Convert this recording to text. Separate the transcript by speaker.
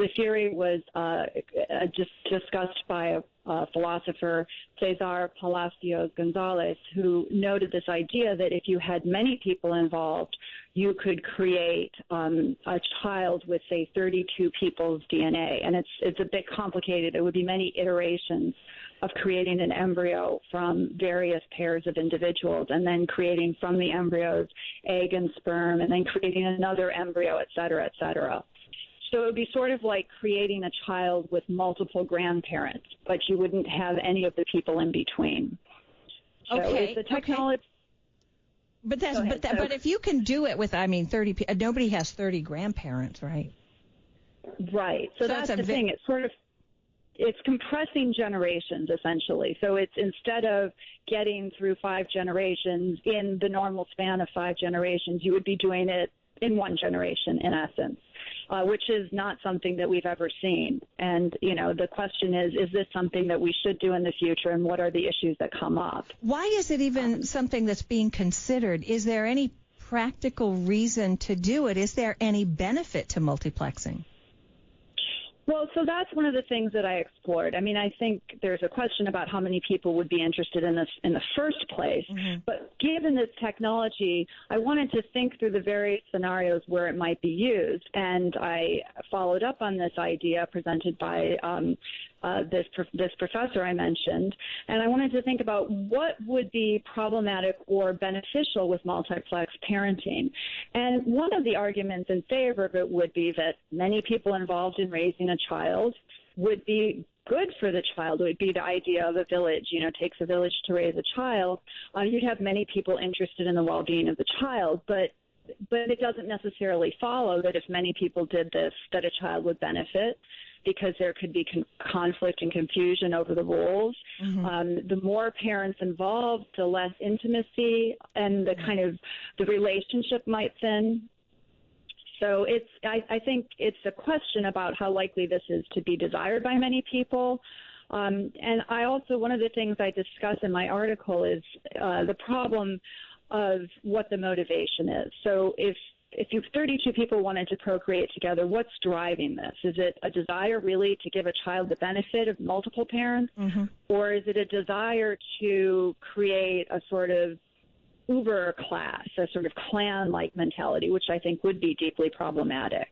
Speaker 1: The theory was just discussed by a philosopher, Cesar Palacios Gonzalez, who noted this idea that if you had many people involved, you could create a child with, say, 32 people's DNA. And it's a bit complicated. It would be many iterations of creating an embryo from various pairs of individuals, and then creating from the embryos egg and sperm, and then creating another embryo, et cetera, et cetera. So it would be sort of like creating a child with multiple grandparents, but you wouldn't have any of the people in between. So
Speaker 2: okay.
Speaker 1: the technology.
Speaker 2: Okay. But if you can do it with, 30 people, nobody has 30 grandparents, right?
Speaker 1: Right. So that's the thing. It's compressing generations, essentially. So it's, instead of getting through 5 generations in the normal span of 5 generations, you would be doing it in 1 generation, in essence, which is not something that we've ever seen. And, the question is this something that we should do in the future, and what are the issues that come up?
Speaker 2: Why is it even something that's being considered? Is there any practical reason to do it? Is there any benefit to multiplexing?
Speaker 1: Well, so that's one of the things that I explored. I think there's a question about how many people would be interested in this in the first place. Mm-hmm. But given this technology, I wanted to think through the various scenarios where it might be used. And I followed up on this idea presented by this professor I mentioned. And I wanted to think about what would be problematic or beneficial with multiplex parenting. And one of the arguments in favor of it would be that many people involved in raising a child would be good for the child. It would be the idea of a village. It takes a village to raise a child. You'd have many people interested in the well-being of the child, but it doesn't necessarily follow that if many people did this, that a child would benefit, because there could be conflict and confusion over the roles. Mm-hmm. The more parents involved, the less intimacy and the relationship might thin. So I think it's a question about how likely this is to be desired by many people. And I also, one of the things I discuss in my article is the problem of what the motivation is. So if 32 people wanted to procreate together, what's driving this? Is it a desire really to give a child the benefit of multiple parents? Mm-hmm. Or is it a desire to create a sort of uber class, a sort of clan-like mentality, which I think would be deeply problematic?